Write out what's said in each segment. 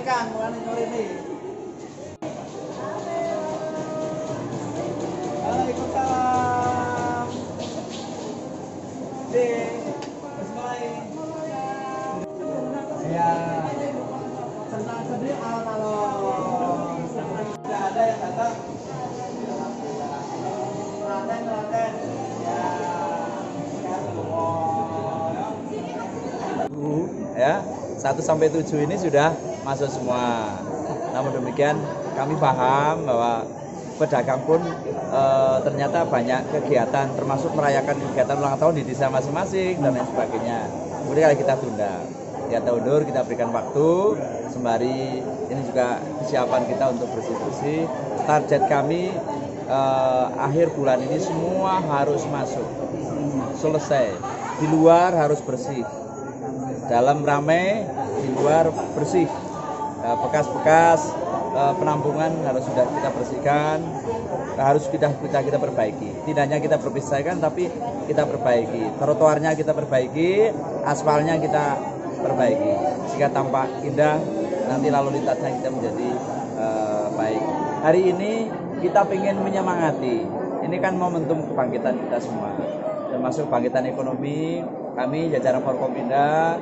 ikan, mulai nyuri nih. Waalaikumsalam. Mulai. Ya. Senang sedih alon-alon. Tidak ada yang datang. Telaten. Ya, 1 sampai 7 ini sudah masuk semua. Namun demikian kami paham bahwa pedagang pun ternyata banyak kegiatan, termasuk merayakan kegiatan ulang tahun di desa masing-masing dan lain sebagainya. Kemudian kita tunda, kita undur, kita berikan waktu sembari ini juga kesiapan kita untuk bersih-bersih. Target kami akhir bulan ini semua harus masuk, selesai. Di luar harus bersih, dalam ramai, di luar bersih. Bekas-bekas penampungan harus sudah kita bersihkan, harus kita perbaiki. Tidak hanya kita bersihkan, tapi kita perbaiki. Trotoarnya kita perbaiki, aspalnya kita perbaiki, sehingga tampak indah. Nanti lalu lintasnya kita menjadi baik. Hari ini kita ingin menyemangati. Ini kan momentum kebangkitan kita semua, termasuk bangkitan ekonomi. Kami jajaran Forkompinda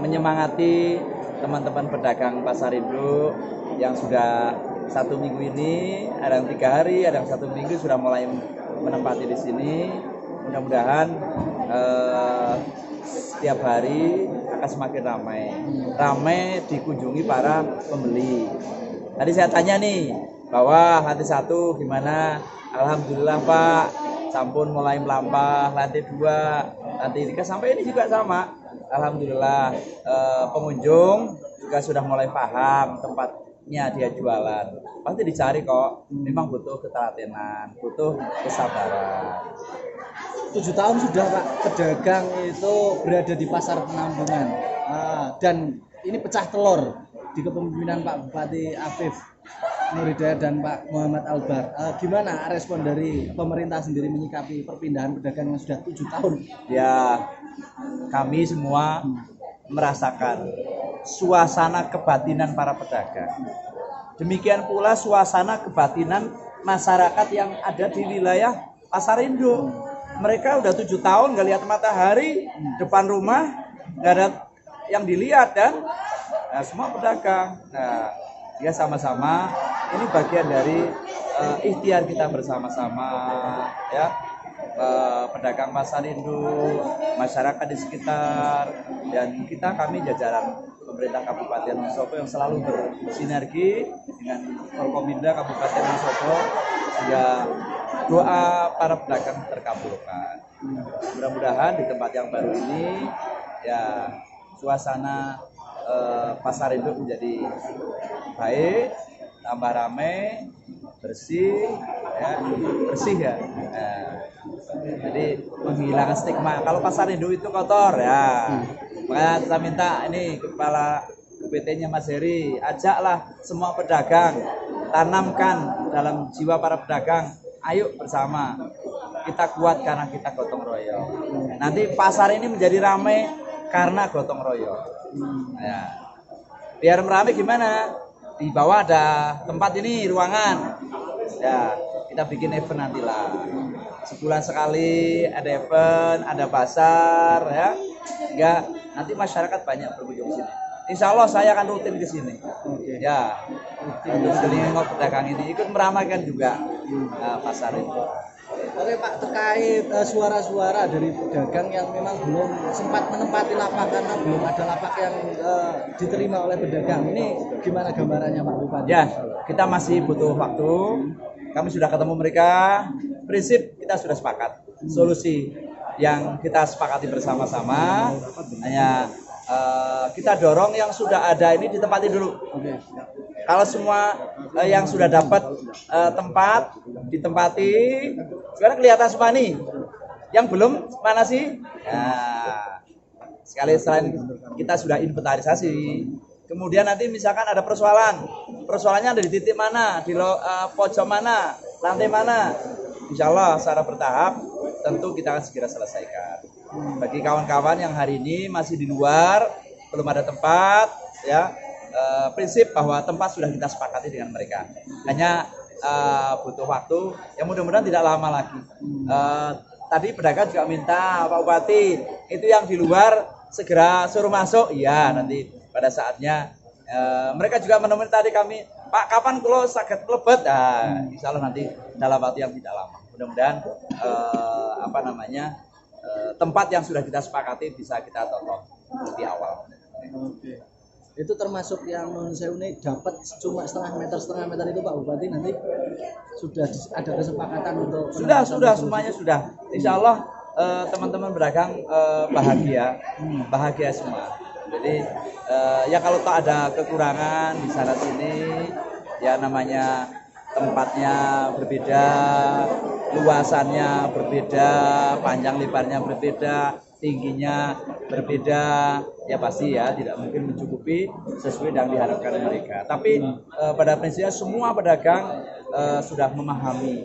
menyemangati teman-teman pedagang pasar induk yang sudah 1 minggu ini, ada yang 3 hari, ada yang 1 minggu sudah mulai menempati di sini. Mudah-mudahan setiap hari akan semakin ramai dikunjungi para pembeli. Tadi saya tanya nih, bahwa lantai 1 gimana? Alhamdulillah Pak, sampun mulai melampah. Lantai 2, lantai 3 sampai ini juga sama. Alhamdulillah pengunjung juga sudah mulai paham tempatnya dia jualan. Pasti dicari kok. Memang butuh ketelatenan, butuh kesabaran. 7 tahun sudah Pak pedagang itu berada di pasar penampungan, dan ini pecah telur di kepemimpinan Pak Bupati Afif Nur Hidayat dan Pak Muhammad Albar. Gimana respon dari pemerintah sendiri menyikapi perpindahan pedagang yang sudah 7 tahun? Ya, kami semua merasakan suasana kebatinan para pedagang. Demikian pula suasana kebatinan masyarakat yang ada di wilayah pasar induk. Mereka udah 7 tahun nggak lihat matahari, depan rumah nggak ada yang dilihat, dan semua pedagang. Nah, ya sama-sama ini bagian dari ikhtiar kita bersama-sama, ya. Pedagang pasar induk, masyarakat di sekitar, dan kami jajaran pemerintah Kabupaten Wonosobo yang selalu bersinergi dengan Forkompinda Kabupaten Wonosobo sehingga doa para pedagang terkabulkan. Mudah-mudahan di tempat yang baru ini ya suasana pasar induk menjadi baik, tambah ramai, bersih ya. Jadi menghilangkan stigma. Kalau pasar induk itu kotor ya. Makanya kita minta ini kepala UPT-nya Mas Heri, ajaklah semua pedagang, tanamkan dalam jiwa para pedagang, ayo bersama kita kuat karena kita gotong royong. Nanti pasar ini menjadi ramai karena gotong royong. Ya. Biar ramai gimana? Di bawah ada tempat ini, ruangan. Ya, kita bikin event nantilah. Sebulan sekali ada event, ada pasar, ya. Sehingga nanti masyarakat banyak berkunjung sini. Insya Allah saya akan rutin ke sini. Ya, untuk selingo pedagang ini ikut meramaikan juga pasar itu. Oke Pak, terkait suara-suara dari pedagang yang memang belum sempat menempati lapak karena belum ada lapak yang diterima oleh pedagang, ini gimana gambarannya Pak Bupati? Ya, kita masih butuh waktu. Kami sudah ketemu mereka, prinsip kita sudah sepakat. Solusi yang kita sepakati bersama-sama hanya kita dorong yang sudah ada ini ditempati dulu. Kalau semua yang sudah dapat tempat ditempati, sekarang kelihatan semua nih. Yang belum mana sih? Nah, selain kita sudah inventarisasi, kemudian nanti misalkan ada persoalannya ada di titik mana, di pojok mana, lantai mana. Insya Allah secara bertahap tentu kita akan segera selesaikan. Bagi kawan-kawan yang hari ini masih di luar, belum ada tempat, ya, prinsip bahwa tempat sudah kita sepakati dengan mereka. Hanya butuh waktu, yang mudah-mudahan tidak lama lagi. Tadi pedagang juga minta Pak Bupati itu yang di luar segera suruh masuk. Iya, nanti pada saatnya mereka juga menemui tadi kami, Pak kapan kalau sakit lebet? Nah, insya Allah nanti dalam waktu yang tidak lama. Mudah-mudahan tempat yang sudah kita sepakati bisa kita tonton di awal. Oke. Itu termasuk yang non sewu ini dapat cuma setengah meter itu Pak Bupati, nanti sudah ada kesepakatan untuk sudah semuanya sudah. Insya Allah teman-teman pedagang bahagia semua. Jadi ya kalau tak ada kekurangan di sana sini, ya namanya tempatnya berbeda, luasannya berbeda, panjang lebarnya berbeda, tingginya berbeda, ya pasti ya tidak mungkin mencukupi sesuai yang diharapkan mereka. Tapi pada prinsipnya semua pedagang sudah memahami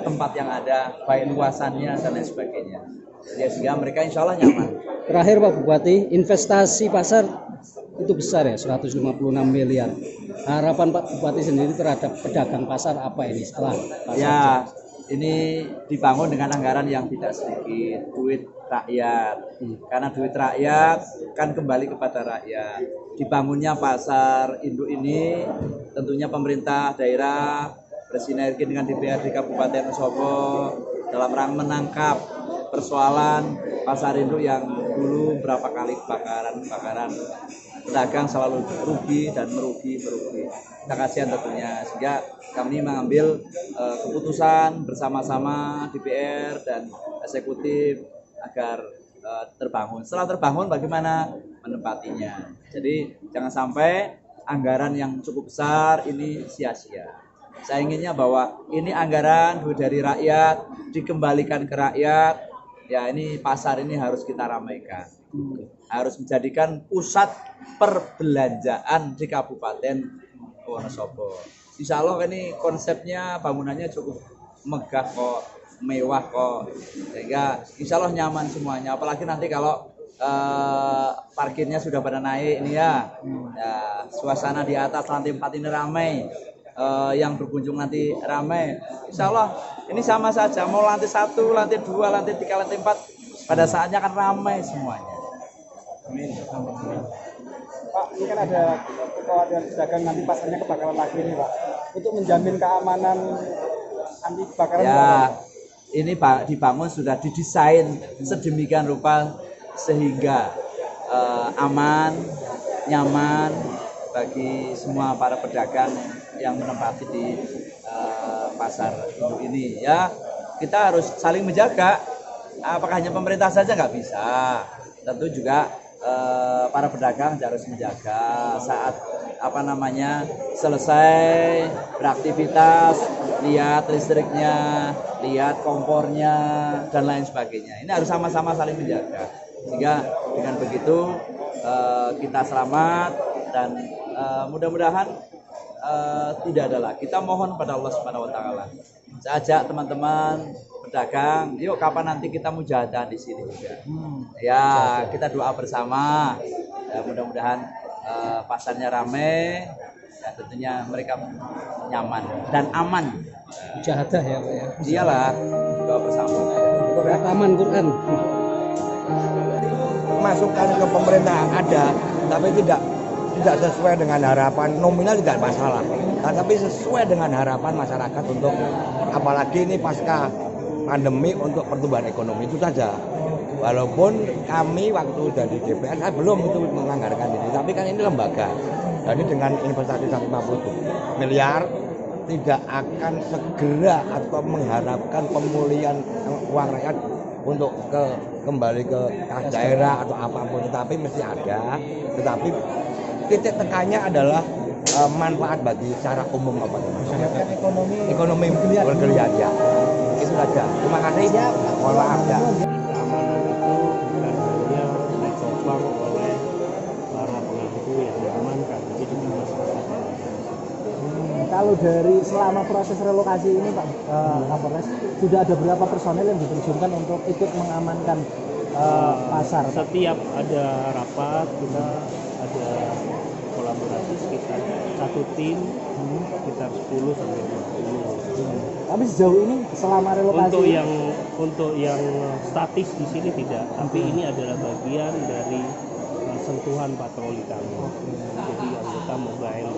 tempat yang ada, baik luasannya dan lain sebagainya. Ya, sehingga mereka insya Allah nyaman. Terakhir Pak Bupati, investasi pasar itu besar ya, 156 miliar. Harapan Pak Bupati sendiri terhadap pedagang pasar apa ini setelah pasar? Ya, ini dibangun dengan anggaran yang tidak sedikit, duit rakyat. Karena duit rakyat kan kembali kepada rakyat. Dibangunnya pasar induk ini tentunya pemerintah daerah bersinergi dengan DPRD Kabupaten Wonosobo dalam rangka menangkap persoalan pasar induk yang dulu berapa kali kebakaran, pedagang selalu rugi dan merugi. Kita kasihan tentunya, sehingga kami mengambil keputusan bersama-sama DPR dan eksekutif agar terbangun. Setelah terbangun bagaimana menempatinya. Jadi jangan sampai anggaran yang cukup besar ini sia-sia. Saya inginnya bahwa ini anggaran duit dari rakyat dikembalikan ke rakyat. Ya, ini pasar ini harus kita ramaikan. Harus menjadikan pusat perbelanjaan di Kabupaten Wonosobo. Insya Allah ini konsepnya bangunannya cukup megah kok, mewah kok, sehingga insya Allah nyaman semuanya. Apalagi nanti kalau parkirnya sudah pada naik ini ya, suasana di atas lantai 4 ini ramai. Yang berkunjung nanti ramai. Insya Allah ini sama saja, mau lantai 1, lantai 2, lantai 3, lantai 4, pada saatnya akan ramai semuanya. Amin. Pak, ini kan ada kekhawatiran pedagang nanti pasarnya kebakaran lagi nih Pak. Untuk menjamin keamanan anti kebakaran. Ya, ini dibangun sudah didesain sedemikian rupa sehingga aman, nyaman bagi semua para pedagang yang menempati di pasar induk ini. Ya, kita harus saling menjaga. Apakah hanya pemerintah saja nggak bisa? Tentu juga para pedagang harus menjaga saat selesai beraktivitas, lihat listriknya, lihat kompornya dan lain sebagainya. Ini harus sama-sama saling menjaga, sehingga dengan begitu kita selamat dan mudah-mudahan tidak ada lagi. Kita mohon pada Allah Subhanahu wa taala. Saya ajak teman-teman pedagang, yuk kapan nanti kita mujahadah di sini juga. Ya, kita doa bersama. Ya, mudah-mudahan pasarnya ramai dan tentunya mereka nyaman dan aman. Mujahadah ya Pak ya. Iyalah, doa bersama. Taman Quran. Masukan ke pemerintah ada, tapi tidak sesuai dengan harapan. Nominal tidak masalah, tapi sesuai dengan harapan masyarakat untuk, apalagi ini pasca pandemi, untuk pertumbuhan ekonomi itu saja. Walaupun kami waktu dari DPR saya belum itu menganggarkan ini, tapi kan ini lembaga, jadi dengan investasi 150 miliar tidak akan segera atau mengharapkan pemulihan uang rakyat untuk kembali ke kas daerah atau apapun, tetapi mesti ada. Tetapi titik tekannya adalah manfaat bagi secara umum kepada masyarakat. Ekonomi bergeliat ya. Itu saja. Terima kasih. Mohon maaf ya. Keamanan itu bukan hanya ditopang oleh para pelaku yang diamankan, tapi juga masyarakat. Kalau dari selama proses relokasi ini Pak Kapolres, sudah ada berapa personel yang diterjunkan untuk ikut mengamankan pasar? Setiap ada rapat kita ada kolaborasi sekitar satu tim sekitar 10 sampai 20. Tapi sejauh ini selama relokasi Untuk yang statis di sini tidak, tapi ini adalah bagian dari sentuhan patroli kami. Jadi anggota mobile.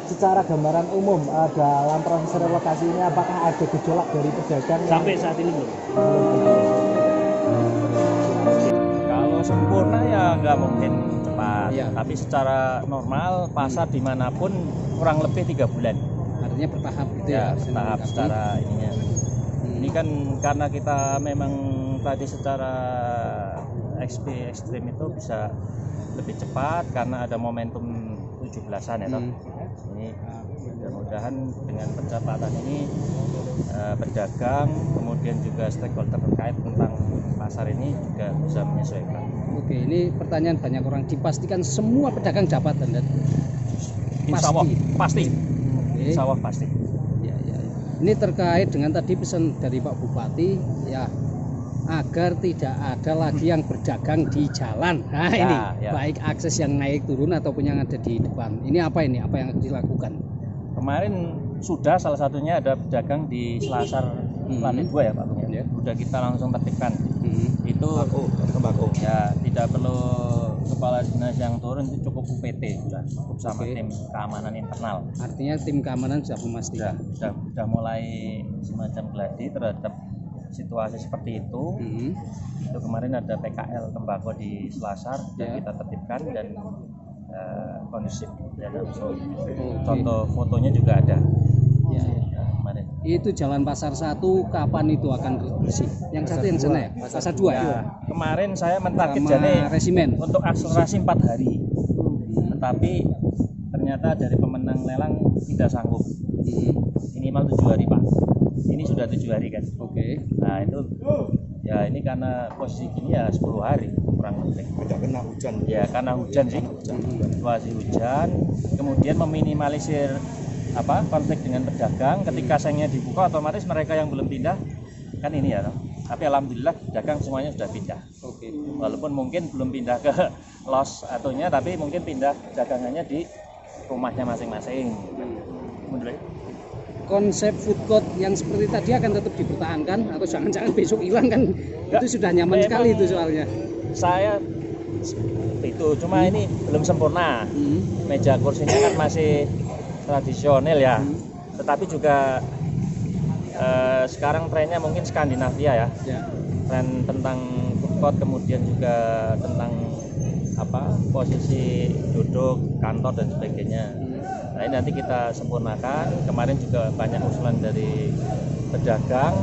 secara gambaran umum dalam proses relokasi ini apakah ada gejolak dari pedagang Sampai saat ini belum. Kalau sempurna ya nggak mungkin cepat, Iya. tapi secara normal pasar dimanapun kurang lebih 3 bulan. Artinya bertahap gitu Ya, ya. bertahap Tapi, secara ininya. Ini kan karena kita memang tadi secara ekstrim itu bisa lebih cepat karena ada momentum 17-an ya toh. Ini mudah-mudahan dengan percepatan ini pedagang kemudian juga stakeholder terkait tentang pasar ini juga bisa menyesuaikan. Oke, ini pertanyaan banyak orang, dipastikan semua pedagang dapat dan Insya Allah pasti. Oke. Insya Allah pasti. Ya, ya, ya. Ini terkait dengan tadi pesan dari Pak Bupati ya, agar tidak ada lagi yang berdagang di jalan. Nah Ya, ini ya. baik akses yang naik turun ataupun yang ada di depan. Ini apa yang dilakukan? Kemarin sudah salah satunya ada pedagang di Selasar lantai 2 ya Pak Bung ya. Sudah kita langsung tertibkan. Itu Tembakau. ya tidak perlu kepala dinas yang turun, itu cukup UPT sudah, cukup sama Oke. tim keamanan internal. Artinya tim keamanan sudah memastikan. Sudah mulai semacam gladi terhadap situasi seperti itu. Itu kemarin ada PKL tembakau di Selasar Ya. yang kita tertibkan dan kondusif ya, langsung. Oke. Contoh fotonya juga ada. Ya, ya. Nah, kemarin. Itu jalan Pasar 1 kapan itu akan bersih? Yang satu yang sana ya? Pasar 2 ya? Ya, kemarin saya mentarget Sama jane resimen. untuk akselerasi 4 hari. Tetapi ternyata dari pemenang lelang tidak sanggup. Minimal 7 hari Pak. Ini sudah 7 hari kan. Oke. Nah itu ya ini karena posisi gini ya 10 hari kurang lebih. Tidak kena hujan. Ya karena hujan sih. Situasi hujan. Kemudian meminimalisir konflik dengan pedagang. Ketika sengnya dibuka otomatis mereka yang belum pindah kan ini ya. Tapi alhamdulillah pedagang semuanya sudah pindah. Oke. Walaupun mungkin belum pindah ke los atunya, tapi mungkin pindah dagangannya di rumahnya masing-masing. Menurut Konsep food court yang seperti tadi akan tetap dipertahankan atau jangan-jangan besok hilang kan? Itu sudah nyaman memang sekali itu soalnya. saya itu cuma ini belum sempurna. Meja kursinya kan masih tradisional ya. Tetapi juga sekarang trennya mungkin Skandinavia ya. Ya. Tren tentang food court, kemudian juga tentang posisi duduk kantor dan sebagainya. Nah ini nanti kita sempurnakan. Kemarin juga banyak usulan dari pedagang.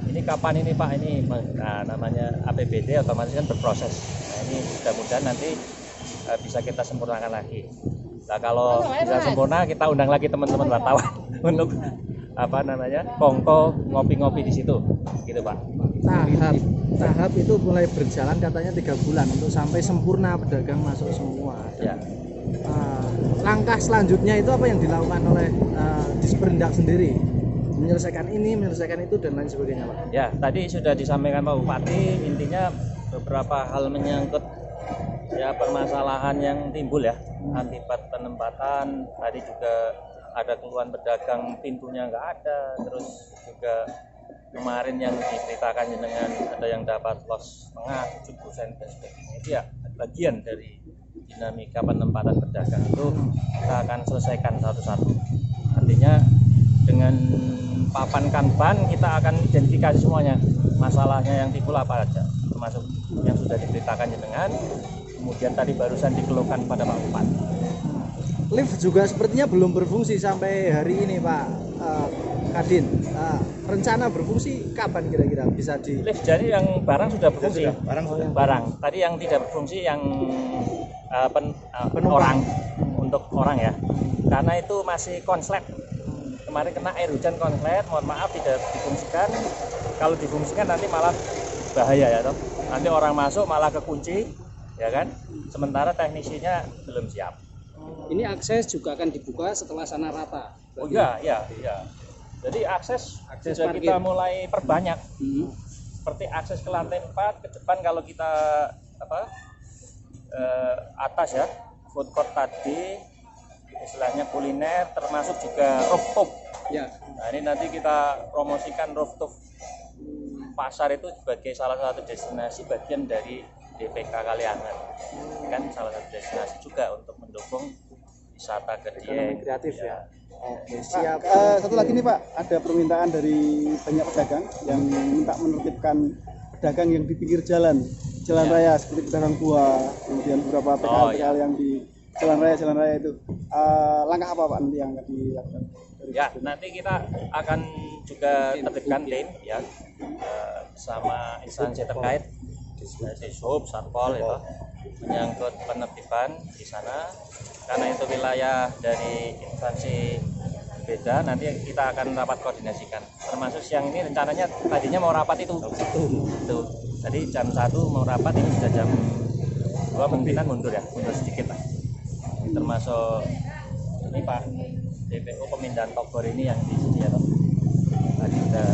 Ini kapan ini Pak? Ini namanya APBD otomatis kan berproses. Nah ini mudah-mudahan nanti bisa kita sempurnakan lagi. Nah kalau bisa sempurna kita undang lagi teman-teman wartawan untuk kongko ngopi-ngopi di situ, gitu Pak. Tahap itu mulai berjalan katanya 3 bulan untuk sampai sempurna pedagang masuk semua. Ya. Langkah selanjutnya itu apa yang dilakukan oleh Disperindak sendiri? Menyelesaikan ini, menyelesaikan itu dan lain sebagainya, Pak. Ya, tadi sudah disampaikan Pak Bupati, intinya beberapa hal menyangkut ya permasalahan yang timbul ya akibat penempatan. Tadi juga ada keluhan pedagang pintunya nggak ada, terus juga kemarin yang diceritakan dengan ada yang dapat loss setengah 70% dan sebagainya. Itu ya bagian dari dinamika penempatan pedagang, itu kita akan selesaikan satu-satu. Artinya dengan papankan ban kita akan identifikasi semuanya masalahnya yang timbul apa aja, termasuk yang sudah diceritakan dengan kemudian tadi barusan dikeluhkan pada Pak Bupati. Lift juga sepertinya belum berfungsi sampai hari ini, Pak Kadin. Rencana berfungsi kapan kira-kira bisa di Lift jadi yang barang sudah berfungsi. Barang. Tadi yang tidak berfungsi yang orang untuk orang ya. Karena itu masih konslet. Kemarin kena air hujan konslet, mohon maaf tidak difungsikan. Kalau difungsikan nanti malah bahaya ya toh. Nanti orang masuk malah kekunci, ya kan? Sementara teknisinya belum siap. Ini akses juga akan dibuka setelah sana rata. Oh iya. Jadi akses sudah parkir. kita mulai perbanyak. Seperti akses ke lantai 4 ke depan kalau kita atas ya food court tadi istilahnya kuliner, termasuk juga rooftop. Ya. Nah ini nanti kita promosikan rooftop pasar itu sebagai salah satu destinasi bagian dari DPK Kaliangan, kan salah satu destinasi juga untuk mendukung wisata ke Dieng. kreatif ya. Oke, siap. Satu lagi nih Pak, ada permintaan dari banyak pedagang yang minta menertibkan pedagang yang di pinggir jalan raya seperti pedagang buah, kemudian beberapa PKL yang di jalan raya itu. Langkah apa Pak nanti yang akan dilakukan? Ya, nanti kita akan juga tertibkan tim ya sama instansi terkait, Sub, Satpol itu menyangkut penertiban di sana karena itu wilayah dari instansi beda. Nanti kita akan rapat koordinasikan, termasuk siang ini rencananya tadinya mau rapat itu tadi jam 1 mau rapat, ini sudah jam 2 kemungkinan mundur sedikit lah, termasuk ini Pak DPO pemindahan Togor ini yang di sini ya, tadi udah